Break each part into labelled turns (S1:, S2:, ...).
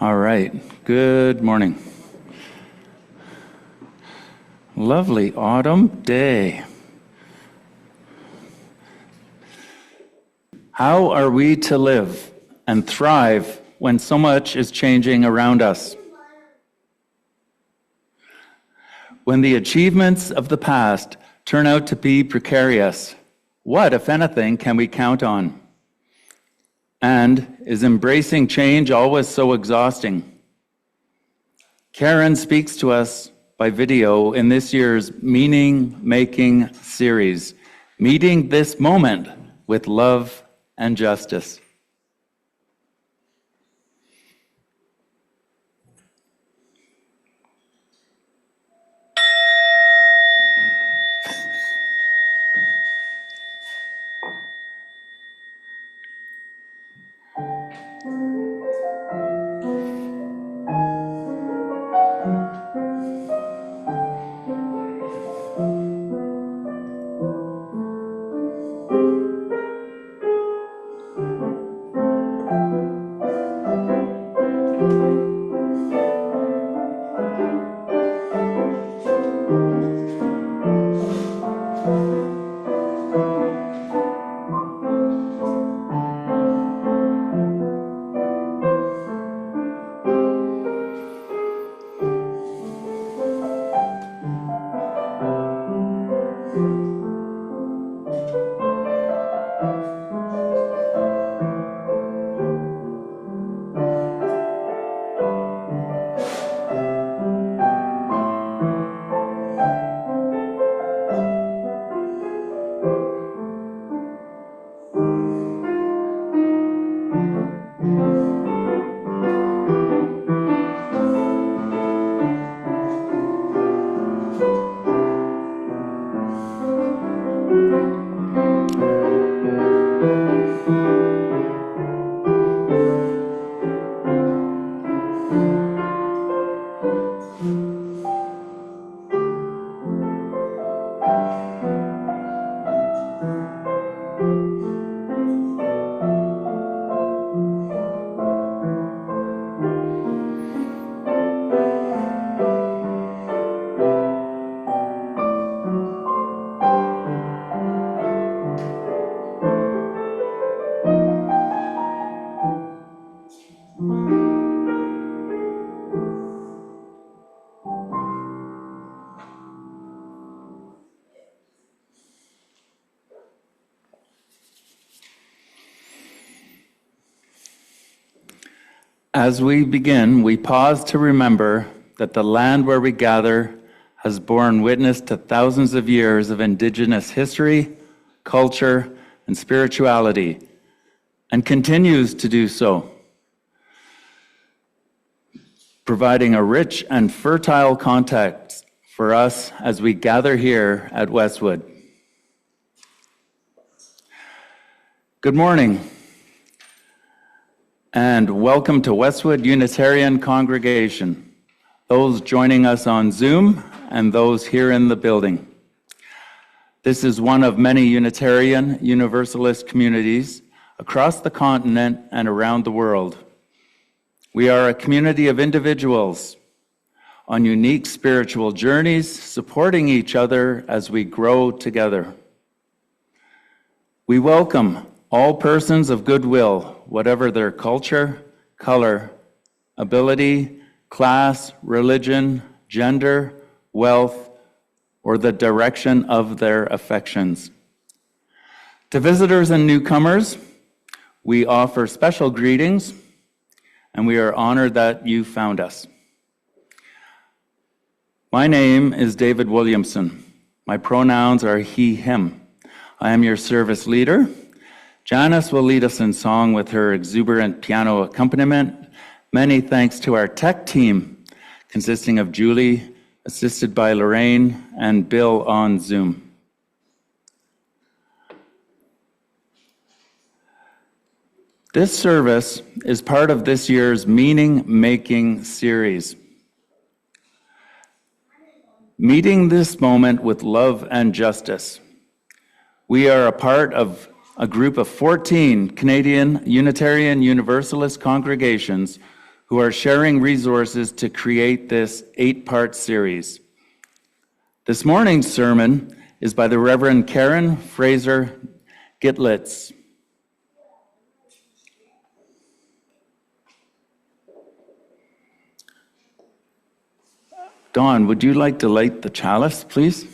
S1: All right, good morning. Lovely autumn day. How are we to live and thrive when so much is changing around us? When the achievements of the past turn out to be precarious, what, if anything, can we count on? And is embracing change always so exhausting? Karen speaks to us by video in this year's meaning-making series, Meeting This Moment with Love and Justice. As we begin, we pause to remember that the land where we gather has borne witness to thousands of years of Indigenous history, culture, and spirituality, and continues to do so, providing a rich and fertile context for us as we gather here at Westwood. Good morning. And welcome to Westwood Unitarian Congregation, those joining us on Zoom and those here in the building. This is one of many Unitarian Universalist communities across the continent and around the world. We are a community of individuals on unique spiritual journeys, supporting each other as we grow together. We welcome all persons of goodwill, whatever their culture, color, ability, class, religion, gender, wealth, or the direction of their affections. To visitors and newcomers, we offer special greetings, and we are honored that you found us. My name is David Williamson. My pronouns are he, him. I am your service leader. Janice will lead us in song with her exuberant piano accompaniment. Many thanks to our tech team, consisting of Julie, assisted by Lorraine, and Bill on Zoom. This service is part of this year's meaning-making series. Meeting this moment with love and justice. We are a part of a group of 14 Canadian Unitarian Universalist congregations who who are sharing resources to create this 8-part series. This morning's sermon is by the Reverend Karen Fraser Gitlitz. Dawn, would you like to light the chalice, please?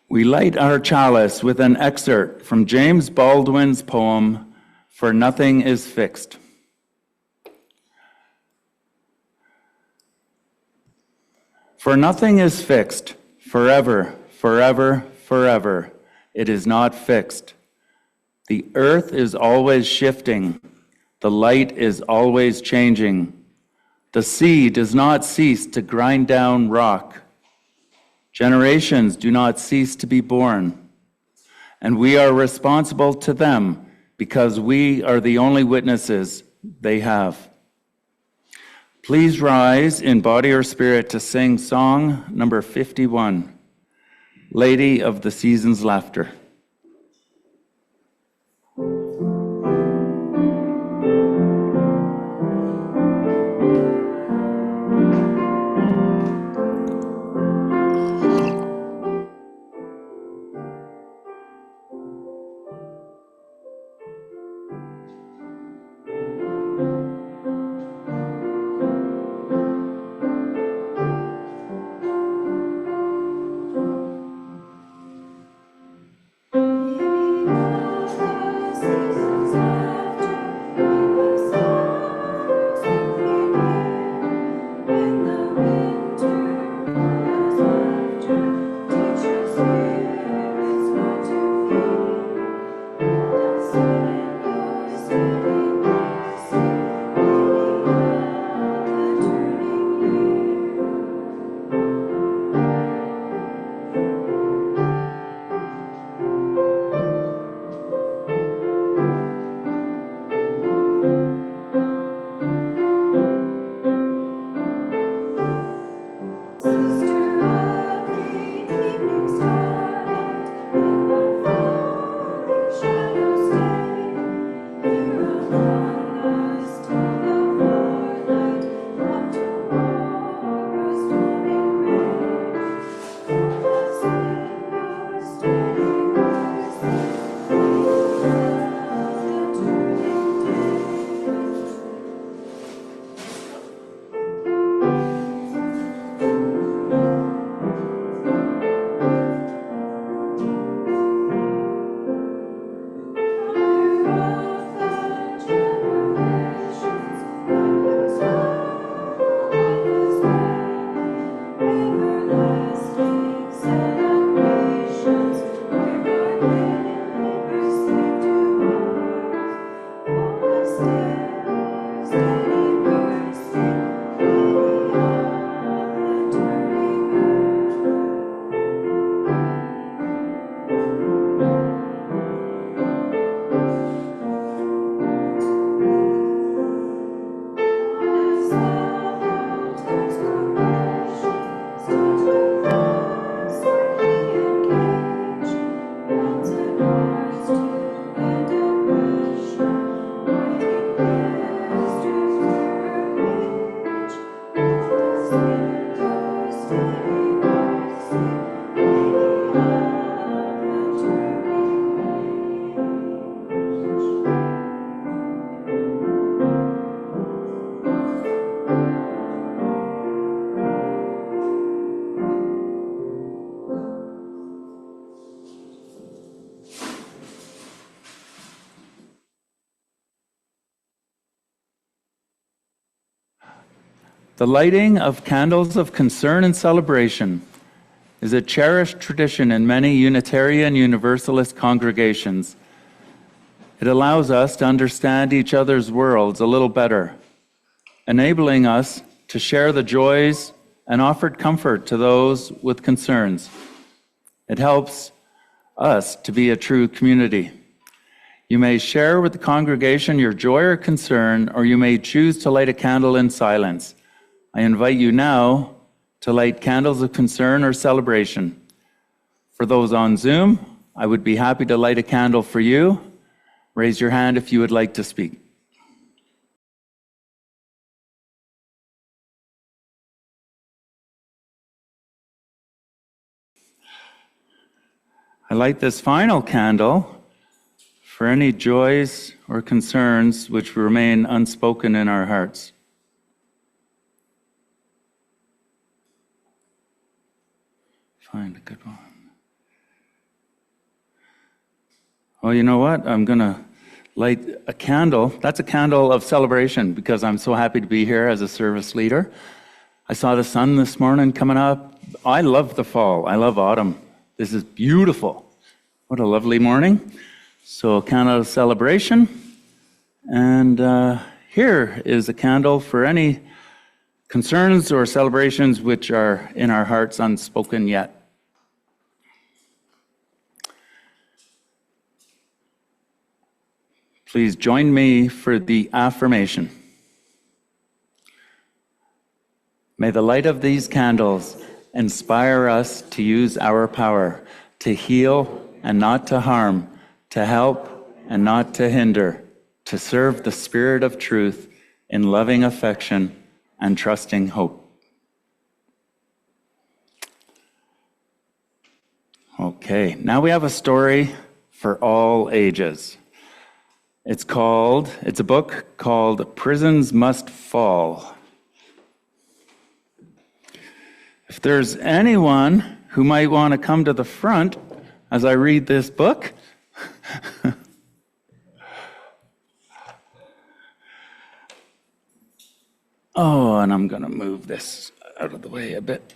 S1: We light our chalice with an excerpt from James Baldwin's poem, "For Nothing is Fixed." For nothing is fixed, forever, forever, forever. It is not fixed. The earth is always shifting. The light is always changing. The sea does not cease to grind down rock. Generations do not cease to be born. And we are responsible to them because we are the only witnesses they have. Please rise in body or spirit to sing song number 51, Lady of the Season's Laughter. The lighting of candles of concern and celebration is a cherished tradition in many Unitarian Universalist congregations. It allows us to understand each other's worlds a little better, enabling us to share the joys and offer comfort to those with concerns. It helps us to be a true community. You may share with the congregation your joy or concern, or you may choose to light a candle in silence. I invite you now to light candles of concern or celebration. For those on Zoom, I would be happy to light a candle for you. Raise your hand if you would like to speak. I light this final candle for any joys or concerns which remain unspoken in our hearts. Find a good one. Oh, you know what? I'm going to light a candle. That's a candle of celebration because I'm so happy to be here as a service leader. I saw the sun this morning coming up. I love the fall. I love autumn. This is beautiful. What a lovely morning. So a candle of celebration. And here is a candle for any concerns or celebrations which are in our hearts unspoken yet. Please join me for the affirmation. May the light of these candles inspire us to use our power, to heal and not to harm, to help and not to hinder, to serve the Spirit of truth in loving affection and trusting hope. Okay, now we have a story for all ages. It's a book called Prisons Must Fall. If there's anyone who might want to come to the front as I read this book, oh, and I'm going to move this out of the way a bit.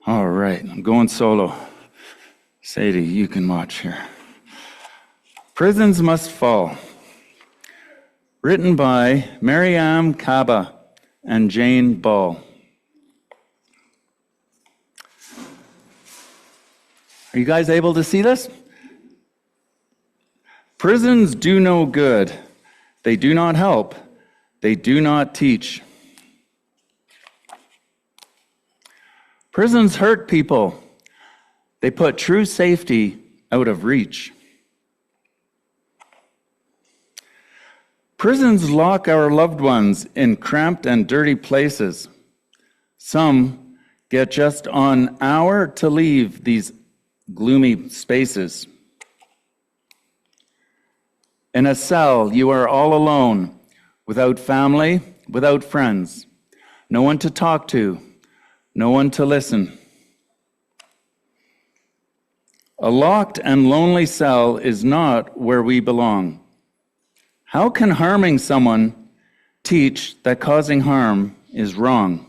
S1: All right, I'm going solo. Sadie, you can watch here. Prisons Must Fall. Written by Mariam Kaba and Jane Ball. Are you guys able to see this? Prisons do no good. They do not help. They do not teach. Prisons hurt people. They put true safety out of reach. Prisons lock our loved ones in cramped and dirty places. Some get just an hour to leave these gloomy spaces. In a cell, you are all alone, without family, without friends, no one to talk to, no one to listen. A locked and lonely cell is not where we belong. How can harming someone teach that causing harm is wrong?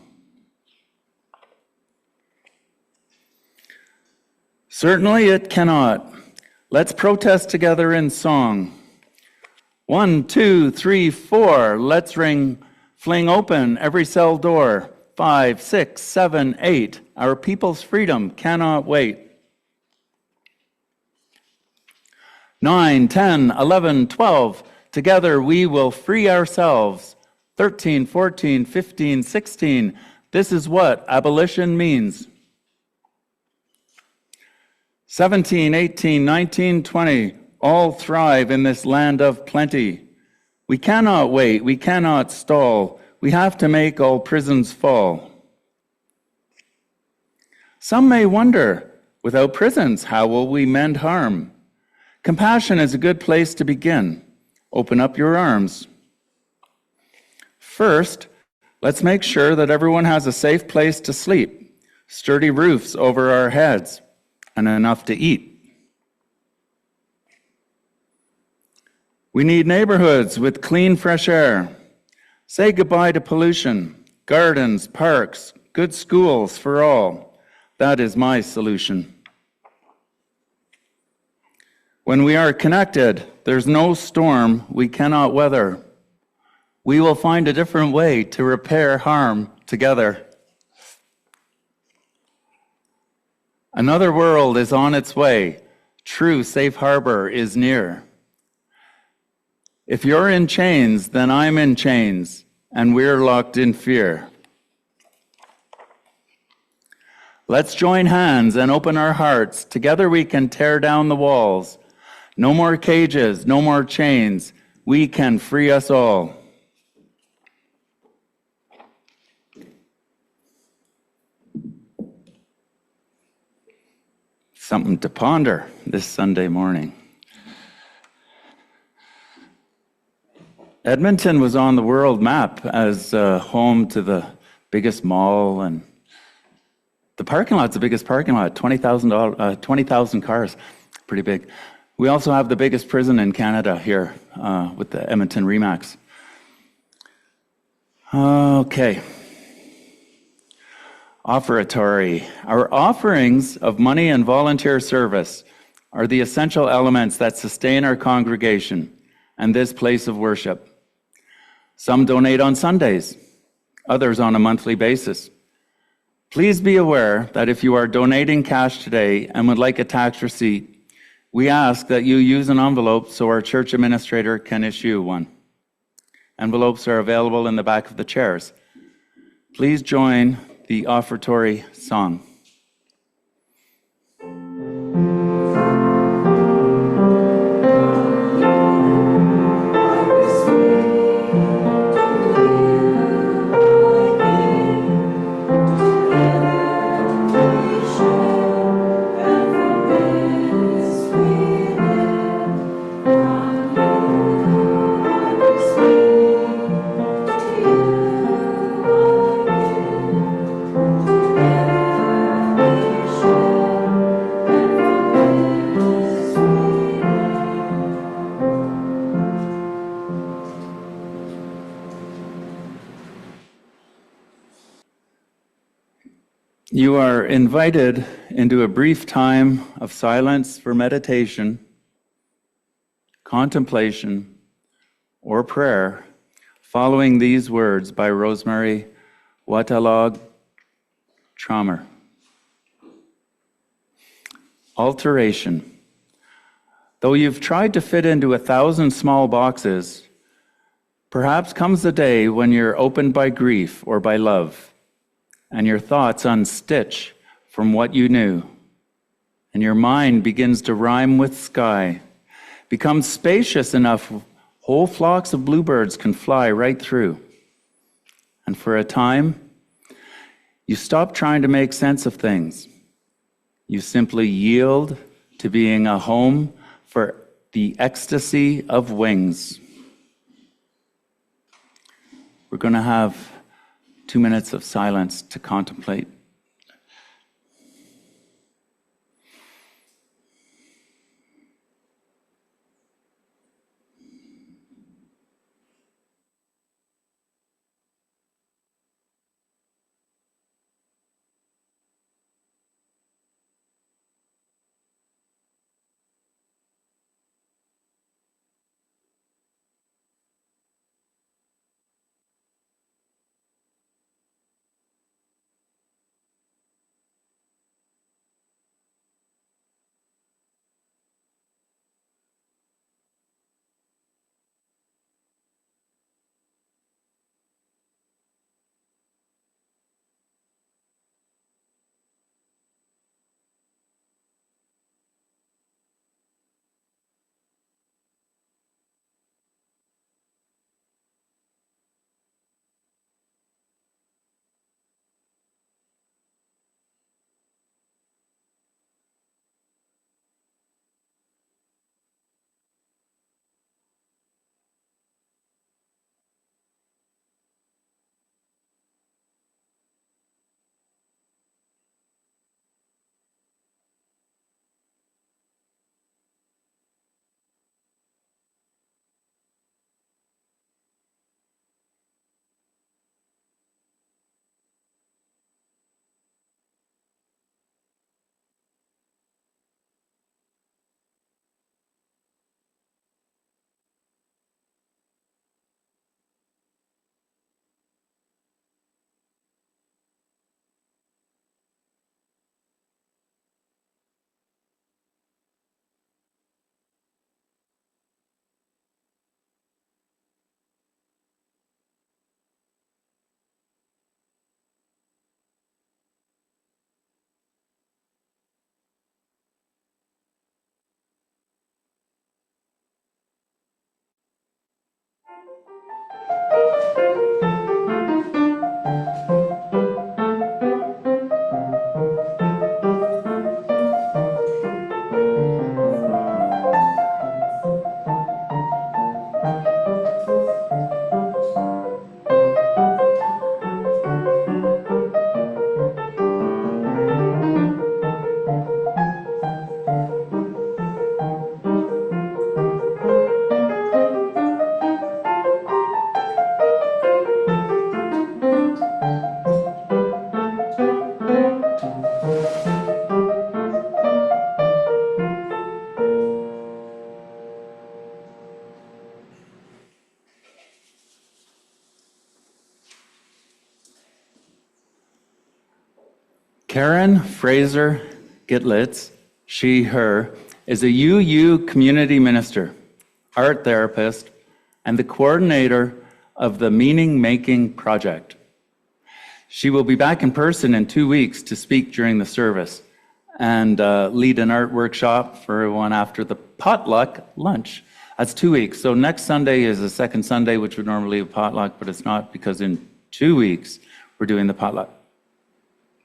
S1: Certainly it cannot. Let's protest together in song. 1, 2, 3, 4. Let's fling open every cell door. 5, 6, 7, 8. Our people's freedom cannot wait. 9, 10, 11, 12. Together we will free ourselves. 13, 14, 15, 16. This is what abolition means. 17, 18, 19, 20. All thrive in this land of plenty. We cannot wait. We cannot stall. We have to make all prisons fall. Some may wonder, without prisons, how will we mend harm? Compassion is a good place to begin. Open up your arms. First, let's make sure that everyone has a safe place to sleep, sturdy roofs over our heads, and enough to eat. We need neighborhoods with clean, fresh air. Say goodbye to pollution, gardens, parks, good schools for all. That is my solution. When we are connected, there's no storm we cannot weather. We will find a different way to repair harm together. Another world is on its way. True safe harbor is near. If you're in chains, then I'm in chains, and we're locked in fear. Let's join hands and open our hearts. Together we can tear down the walls. No more cages, no more chains. We can free us all. Something to ponder this Sunday morning. Edmonton was on the world map as home to the biggest mall, and the parking lot's the biggest parking lot, 20,000 cars, pretty big. We also have the biggest prison in Canada here with the Edmonton Remax. Okay. Offertory. Our offerings of money and volunteer service are the essential elements that sustain our congregation and this place of worship. Some donate on Sundays, others on a monthly basis. Please be aware that if you are donating cash today and would like a tax receipt, we ask that you use an envelope so our church administrator can issue one. Envelopes are available in the back of the chairs. Please join the offertory song. You are invited into a brief time of silence for meditation, contemplation, or prayer, following these words by Rosemary Watalog Traumer. Alteration. Though you've tried to fit into 1,000 small boxes, perhaps comes the day when you're opened by grief or by love, and your thoughts unstitch from what you knew, and your mind begins to rhyme with sky, becomes spacious enough whole flocks of bluebirds can fly right through. And for a time, you stop trying to make sense of things. You simply yield to being a home for the ecstasy of wings. We're going to have 2 minutes of silence to contemplate. Karen Fraser Gitlitz, she, her, is a UU community minister, art therapist, and the coordinator of the Meaning Making Project. She will be back in person in 2 weeks to speak during the service and lead an art workshop for everyone after the potluck lunch. That's 2 weeks. So next Sunday is the second Sunday, which would normally be a potluck, but it's not because in 2 weeks we're doing the potluck.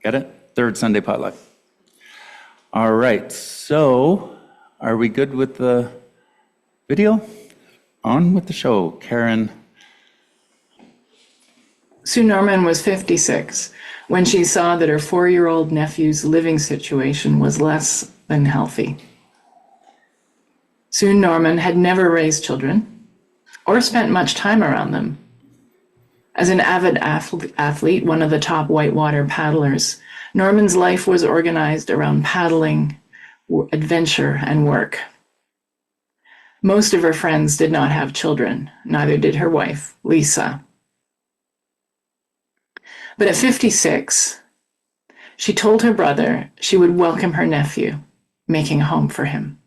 S1: Get it? Third Sunday potluck. All right, so are we good with the video? On with the show. Karen.
S2: Sue Norman was 56 when she saw that her 4-year-old nephew's living situation was less than healthy. Sue Norman had never raised children or spent much time around them. As an avid athlete, one of the top whitewater paddlers, Norman's life was organized around paddling, adventure, and work. Most of her friends did not have children, neither did her wife, Lisa. But at 56, she told her brother she would welcome her nephew, making a home for him.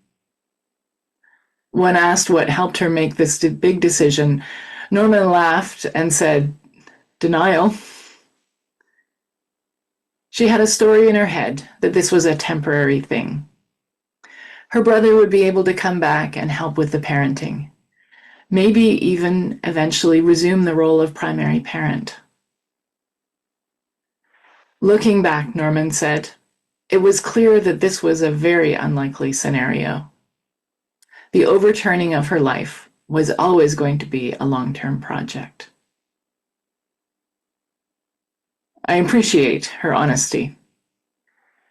S2: When asked what helped her make this big decision, Norman laughed and said, "Denial." She had a story in her head that this was a temporary thing. Her brother would be able to come back and help with the parenting, maybe even eventually resume the role of primary parent. Looking back, Norman said, it was clear that this was a very unlikely scenario. The overturning of her life was always going to be a long-term project. I appreciate her honesty.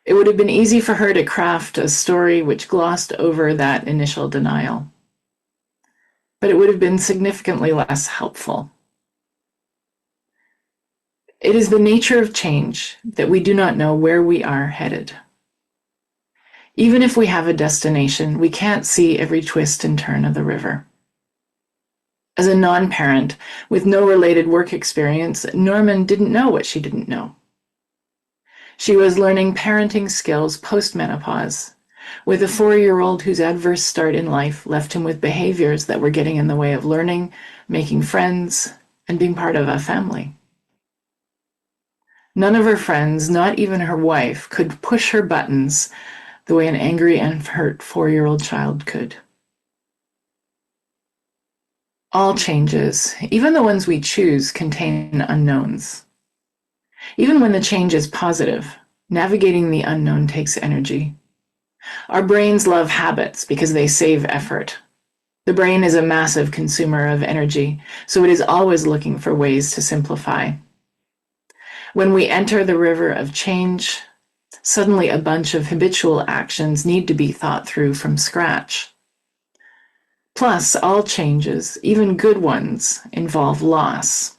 S2: It would have been easy for her to craft a story which glossed over that initial denial, but it would have been significantly less helpful. It is the nature of change that we do not know where we are headed. Even if we have a destination, we can't see every twist and turn of the river. As a non-parent with no related work experience, Norman didn't know what she didn't know. She was learning parenting skills post-menopause, with a 4-year-old whose adverse start in life left him with behaviors that were getting in the way of learning, making friends, and being part of a family. None of her friends, not even her wife, could push her buttons the way an angry and hurt 4-year-old child could. All changes, even the ones we choose, contain unknowns. Even when the change is positive, navigating the unknown takes energy. Our brains love habits because they save effort. The brain is a massive consumer of energy, so it is always looking for ways to simplify. When we enter the river of change, suddenly a bunch of habitual actions need to be thought through from scratch. Plus, all changes, even good ones, involve loss.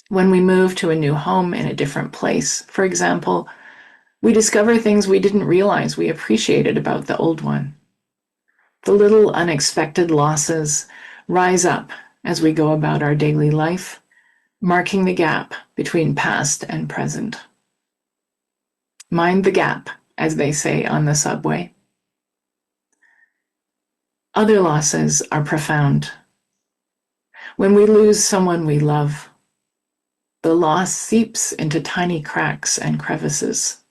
S2: When we move to a new home in a different place, for example, we discover things we didn't realize we appreciated about the old one. The little unexpected losses rise up as we go about our daily life, marking the gap between past and present. Mind the gap, as they say on the subway. Other losses are profound. When we lose someone we love, the loss seeps into tiny cracks and crevices.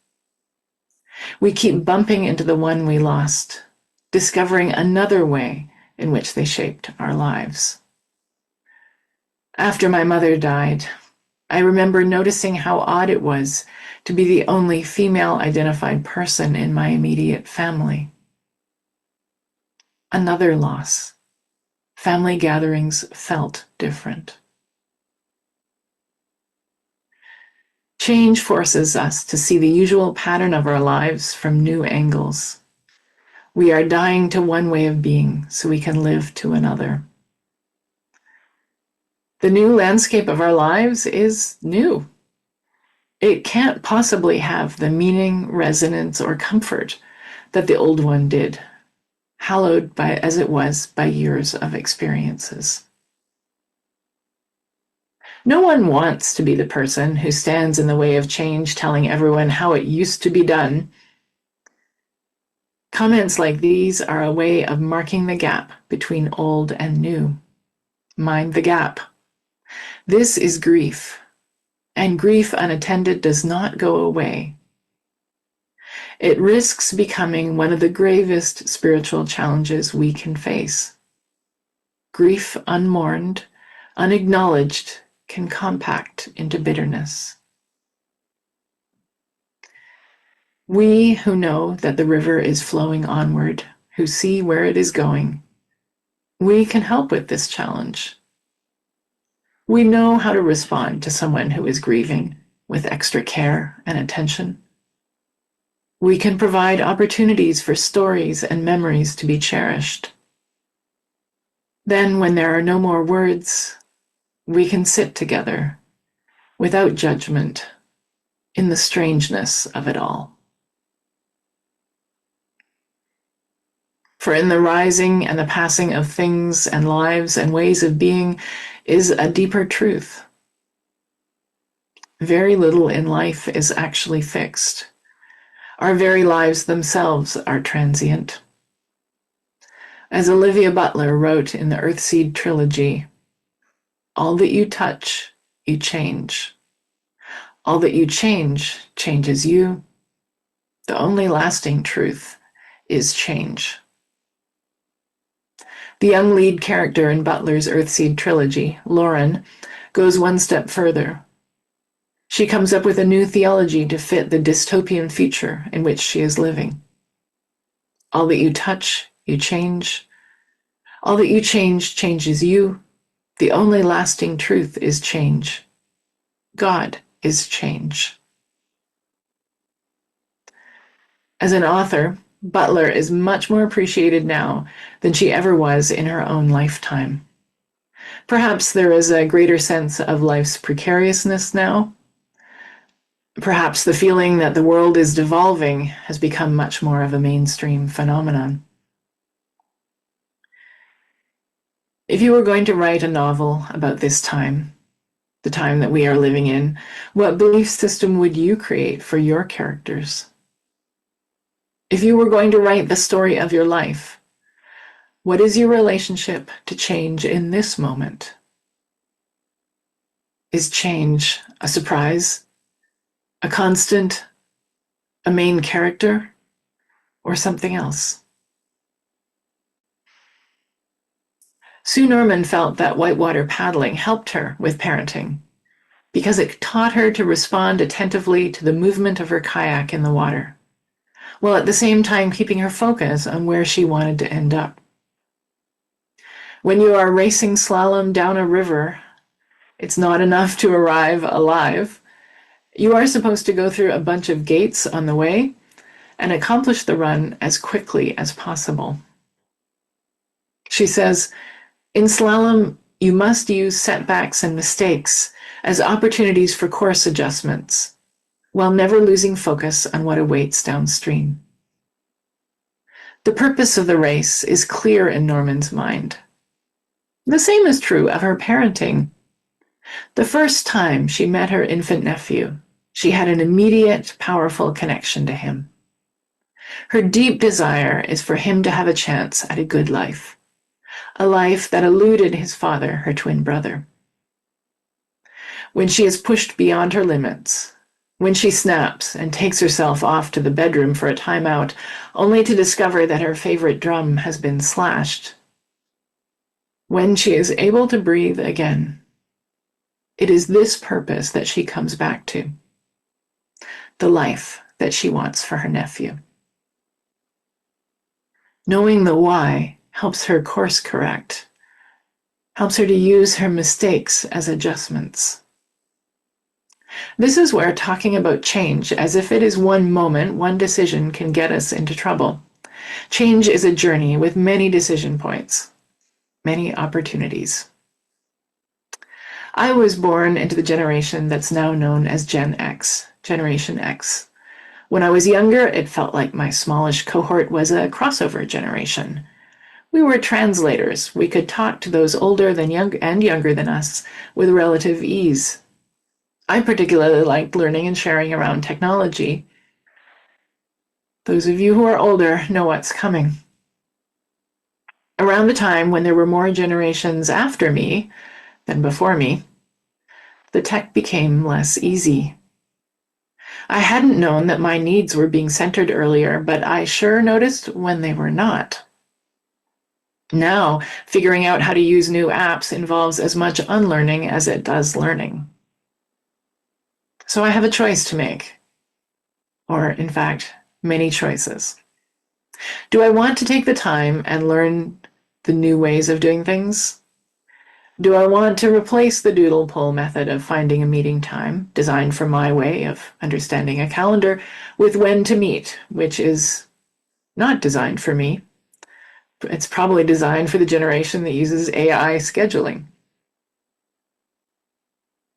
S2: We keep bumping into the one we lost, discovering another way in which they shaped our lives. After my mother died, I remember noticing how odd it was to be the only female-identified person in my immediate family. Another loss. Family gatherings felt different. Change forces us to see the usual pattern of our lives from new angles. We are dying to one way of being so we can live to another. The new landscape of our lives is new. It can't possibly have the meaning, resonance, or comfort that the old one did, hallowed as it was by years of experiences. No one wants to be the person who stands in the way of change, telling everyone how it used to be done. Comments like these are a way of marking the gap between old and new. Mind the gap. This is grief, and grief unattended does not go away. It risks becoming one of the gravest spiritual challenges we can face. Grief unmourned, unacknowledged, can compact into bitterness. We who know that the river is flowing onward, who see where it is going, we can help with this challenge. We know how to respond to someone who is grieving with extra care and attention. We can provide opportunities for stories and memories to be cherished. Then, when there are no more words, we can sit together without judgment in the strangeness of it all. For in the rising and the passing of things and lives and ways of being is a deeper truth. Very little in life is actually fixed. Our very lives themselves are transient. As Olivia Butler wrote in the Earthseed trilogy, all that you touch, you change. All that you change, changes you. The only lasting truth is change. The young lead character in Butler's Earthseed trilogy, Lauren, goes one step further. She comes up with a new theology to fit the dystopian future in which she is living. All that you touch, you change. All that you change, changes you. The only lasting truth is change. God is change. As an author, Butler is much more appreciated now than she ever was in her own lifetime. Perhaps there is a greater sense of life's precariousness now. Perhaps the feeling that the world is devolving has become much more of a mainstream phenomenon. If you were going to write a novel about this time, the time that we are living in, what belief system would you create for your characters? If you were going to write the story of your life, what is your relationship to change in this moment? Is change a surprise, a constant, a main character, or something else? Sue Norman felt that whitewater paddling helped her with parenting because it taught her to respond attentively to the movement of her kayak in the water, while at the same time keeping her focus on where she wanted to end up. When you are racing slalom down a river, it's not enough to arrive alive. You are supposed to go through a bunch of gates on the way and accomplish the run as quickly as possible. She says, in slalom, you must use setbacks and mistakes as opportunities for course adjustments, while never losing focus on what awaits downstream. The purpose of the race is clear in Norman's mind. The same is true of her parenting. The first time she met her infant nephew, she had an immediate, powerful connection to him. Her deep desire is for him to have a chance at a good life, a life that eluded his father, her twin brother. When she is pushed beyond her limits, when she snaps and takes herself off to the bedroom for a timeout, only to discover that her favorite drum has been slashed, when she is able to breathe again, it is this purpose that she comes back to, the life that she wants for her nephew. Knowing the why helps her course correct, helps her to use her mistakes as adjustments. This is where talking about change as if it is one moment, one decision can get us into trouble. Change is a journey with many decision points, many opportunities. I was born into the generation that's now known as Gen X, Generation X. When I was younger, it felt like my smallish cohort was a crossover generation. We were translators. We could talk to those older than young and younger than us with relative ease. I particularly liked learning and sharing around technology. Those of you who are older know what's coming. Around the time when there were more generations after me than before me, the tech became less easy. I hadn't known that my needs were being centered earlier, but I sure noticed when they were not. Now, figuring out how to use new apps involves as much unlearning as it does learning. So I have a choice to make. Or, in fact, many choices. Do I want to take the time and learn the new ways of doing things? Do I want to replace the doodle poll method of finding a meeting time, designed for my way of understanding a calendar, with when to meet, which is not designed for me? It's probably designed for the generation that uses AI scheduling.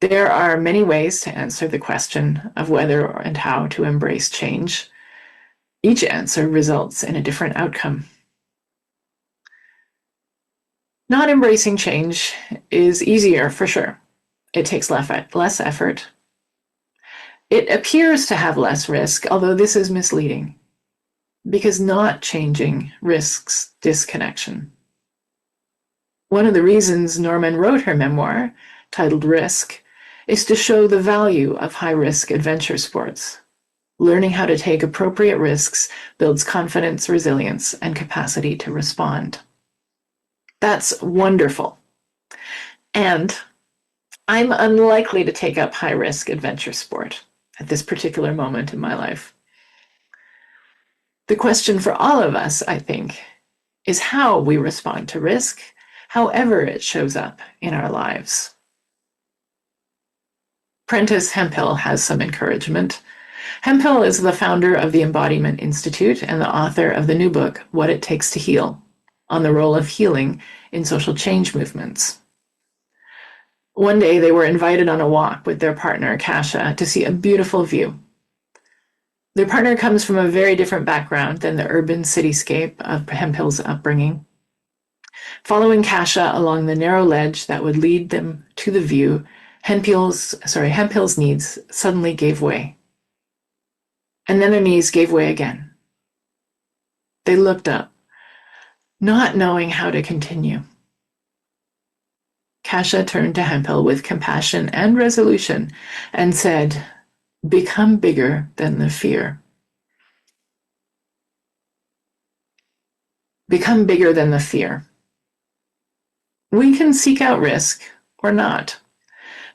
S2: There are many ways to answer the question of whether and how to embrace change. Each answer results in a different outcome. Not embracing change is easier for sure. It takes less effort. It appears to have less risk, although this is misleading, because not changing risks disconnection. One of the reasons Norman wrote her memoir, titled Risk, is to show the value of high-risk adventure sports. Learning how to take appropriate risks builds confidence, resilience, and capacity to respond. That's wonderful. And I'm unlikely to take up high-risk adventure sport at this particular moment in my life. The question for all of us, I think, is how we respond to risk, however it shows up in our lives. Prentice Hemphill has some encouragement. Hemphill is the founder of the Embodiment Institute and the author of the new book, What It Takes to Heal, on the role of healing in social change movements. One day they were invited on a walk with their partner, Kasia, to see a beautiful view. Their partner comes from a very different background than the urban cityscape of Hemphill's upbringing. Following Kasia along the narrow ledge that would lead them to the view, Hemphill's needs suddenly gave way. And then their knees gave way again. They looked up, not knowing how to continue. Kasia turned to Hemphill with compassion and resolution and said, "Become bigger than the fear." Become bigger than the fear. We can seek out risk or not.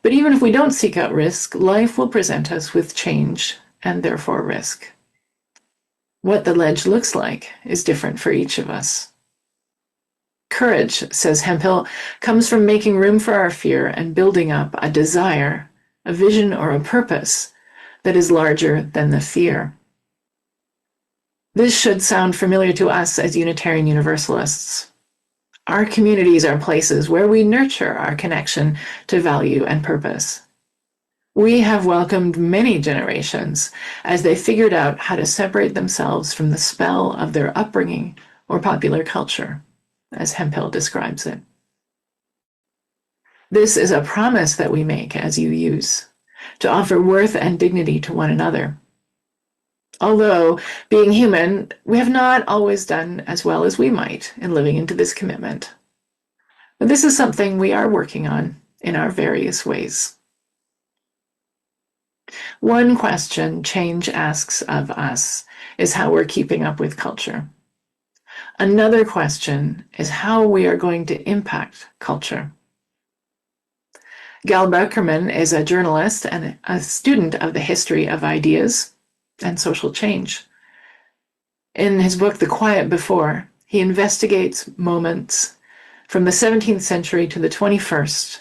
S2: But even if we don't seek out risk, life will present us with change and therefore risk. What the ledge looks like is different for each of us. Courage, says Hemphill, comes from making room for our fear and building up a desire, a vision or a purpose that is larger than the fear. This should sound familiar to us as Unitarian Universalists. Our communities are places where we nurture our connection to value and purpose. We have welcomed many generations as they figured out how to separate themselves from the spell of their upbringing or popular culture, as Hemphill describes it. This is a promise that we make as UUs, to offer worth and dignity to one another. Although, being human, we have not always done as well as we might in living into this commitment. But this is something we are working on in our various ways. One question change asks of us is how we're keeping up with culture. Another question is how we are going to impact culture. Gal Beckerman is a journalist and a student of the history of ideas and social change. In his book, The Quiet Before, he investigates moments from the 17th century to the 21st,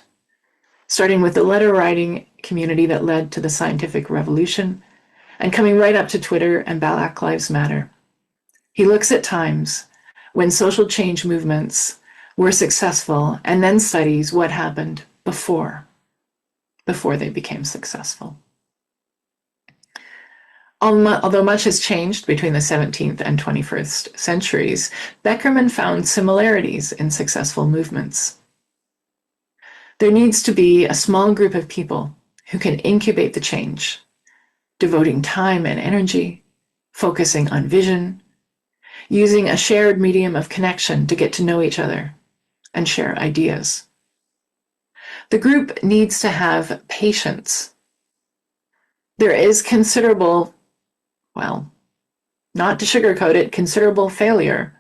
S2: starting with the letter-writing community that led to the scientific revolution and coming right up to Twitter and Black Lives Matter. He looks at times when social change movements were successful and then studies what happened before they became successful. Although much has changed between the 17th and 21st centuries, Beckerman found similarities in successful movements. There needs to be a small group of people who can incubate the change, devoting time and energy, focusing on vision, using a shared medium of connection to get to know each other and share ideas. The group needs to have patience. There is considerable, well, not to sugarcoat it, considerable failure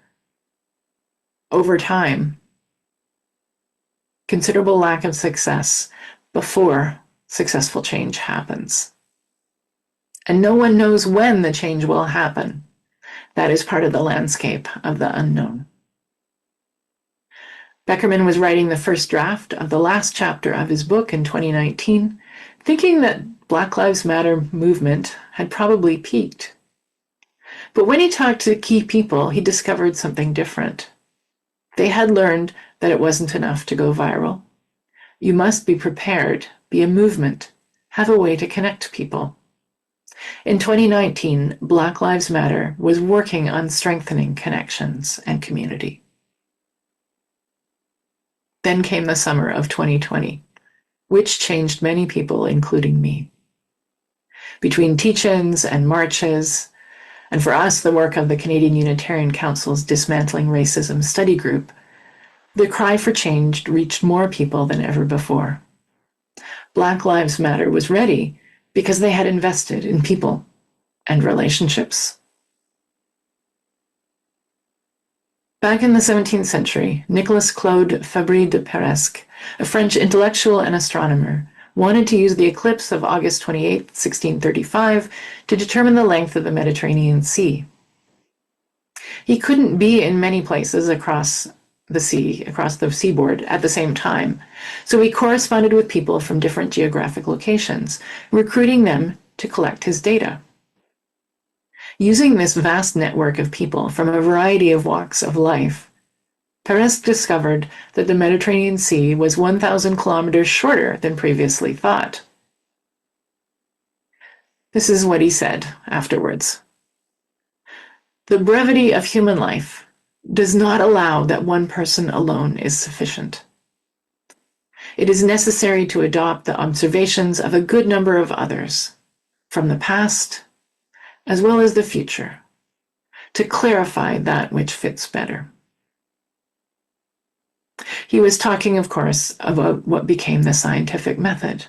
S2: over time, considerable lack of success before successful change happens. And no one knows when the change will happen. That is part of the landscape of the unknown. Beckerman was writing the first draft of the last chapter of his book in 2019, thinking that Black Lives Matter movement had probably peaked. But when he talked to key people, he discovered something different. They had learned that it wasn't enough to go viral. You must be prepared, be a movement, have a way to connect people. In 2019, Black Lives Matter was working on strengthening connections and community. Then came the summer of 2020, which changed many people, including me. Between teach-ins and marches, and for us, the work of the Canadian Unitarian Council's Dismantling Racism Study Group, the cry for change reached more people than ever before. Black Lives Matter was ready because they had invested in people and relationships. Back in the 17th century, Nicolas Claude Fabry de Peresque, a French intellectual and astronomer, wanted to use the eclipse of August 28, 1635, to determine the length of the Mediterranean Sea. He couldn't be in many places across the seaboard at the same time, so he corresponded with people from different geographic locations, recruiting them to collect his data. Using this vast network of people from a variety of walks of life, Peresque discovered that the Mediterranean Sea was 1,000 kilometers shorter than previously thought. This is what he said afterwards. The brevity of human life does not allow that one person alone is sufficient. It is necessary to adopt the observations of a good number of others, from the past as well as the future, to clarify that which fits better. He was talking, of course, about what became the scientific method.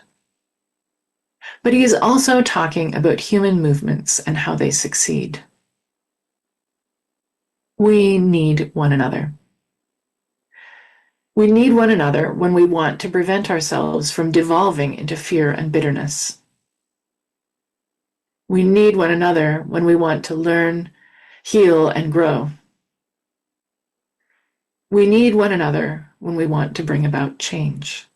S2: But he is also talking about human movements and how they succeed. We need one another. We need one another when we want to prevent ourselves from devolving into fear and bitterness. We need one another when we want to learn, heal, and grow. We need one another when we want to bring about change.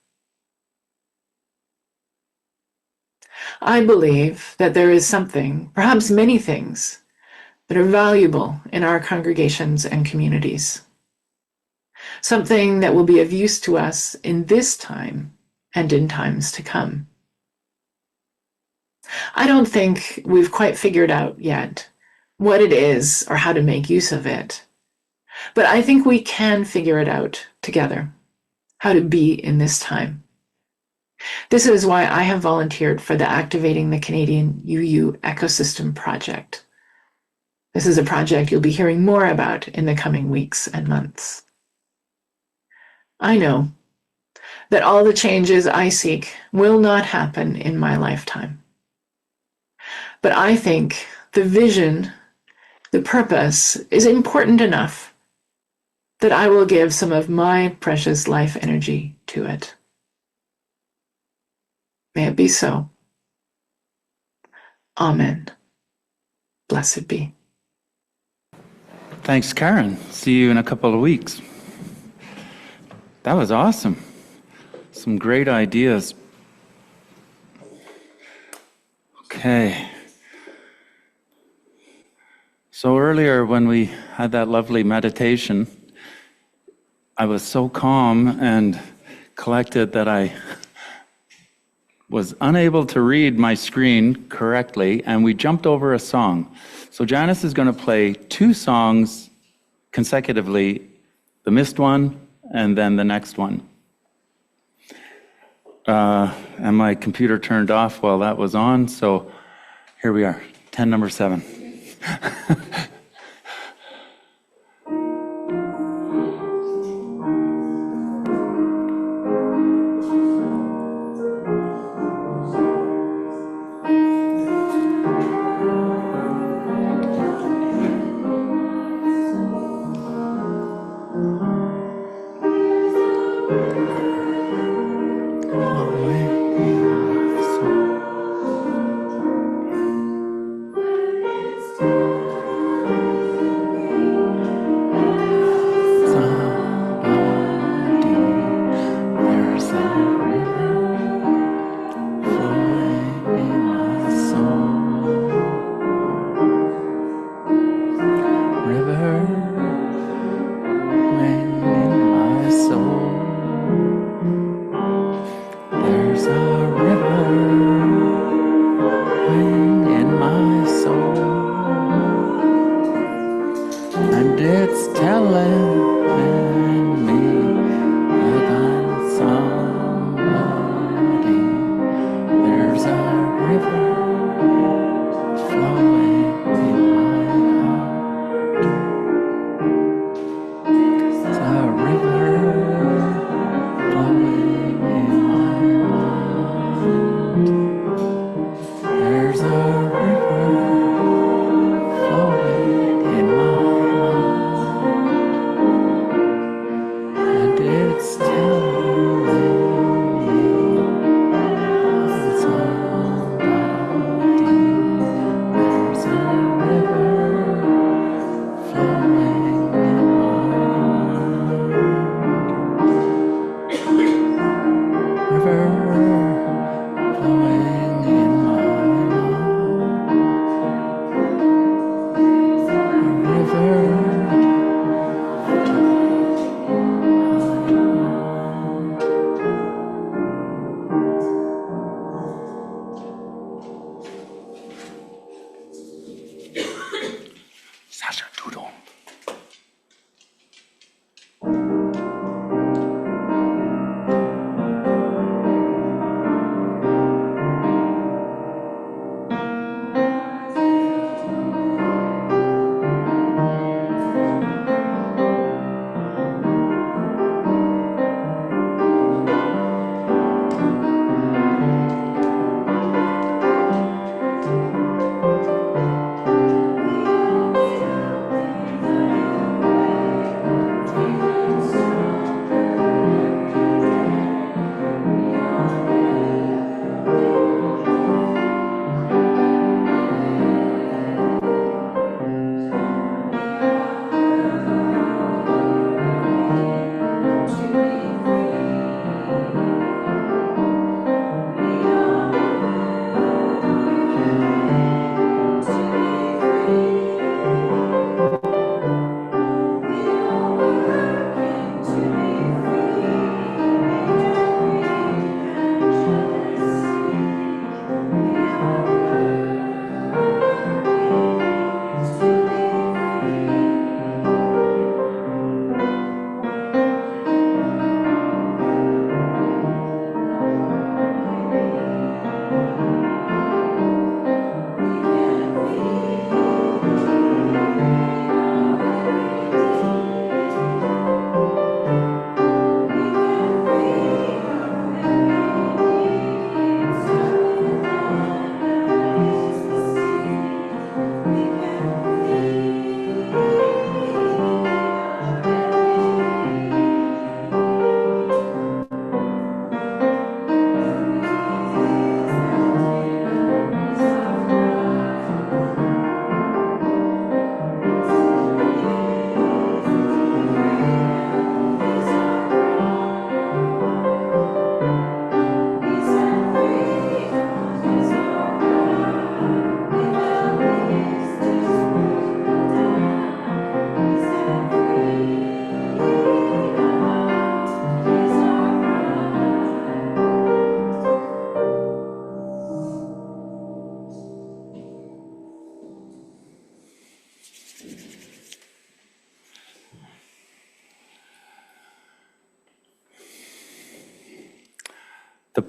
S2: I believe that there is something, perhaps many things, that are valuable in our congregations and communities. Something that will be of use to us in this time and in times to come. I don't think we've quite figured out yet what it is or how to make use of it, but I think we can figure it out together, how to be in this time. This is why I have volunteered for the Activating the Canadian UU Ecosystem Project. This is a project you'll be hearing more about in the coming weeks and months. I know that all the changes I seek will not happen in my lifetime. But I think the vision, the purpose, is important enough that I will give some of my precious life energy to it. May it be so. Amen. Blessed be.
S1: Thanks, Karen. See you in a couple of weeks. That was awesome. Some great ideas. Okay. So earlier when we had that lovely meditation, I was so calm and collected that I was unable to read my screen correctly, and we jumped over a song. So Janice is going to play 2 songs consecutively, the missed one and then the next one. And my computer turned off while that was on, so here we are, 10 number 7.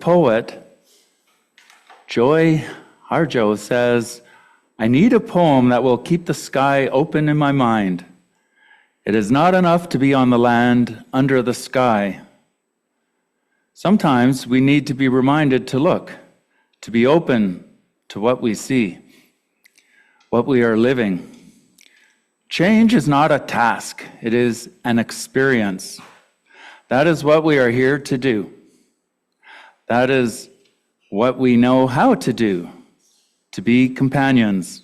S1: poet, our Joe says, I need a poem that will keep the sky open in my mind. It is not enough to be on the land under the sky. Sometimes we need to be reminded to look, to be open to what we see, what we are living. Change is not a task, it is an experience. That is what we are here to do. That is what we know how to do, to be companions,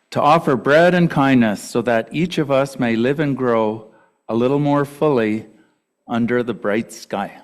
S1: to offer bread and kindness so that each of us may live and grow a little more fully under the bright sky.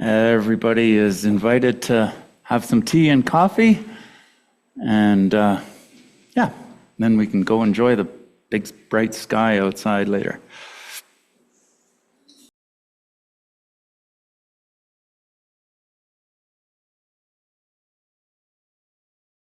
S1: Everybody is invited to have some tea and coffee, and then we can go enjoy the big bright sky outside later.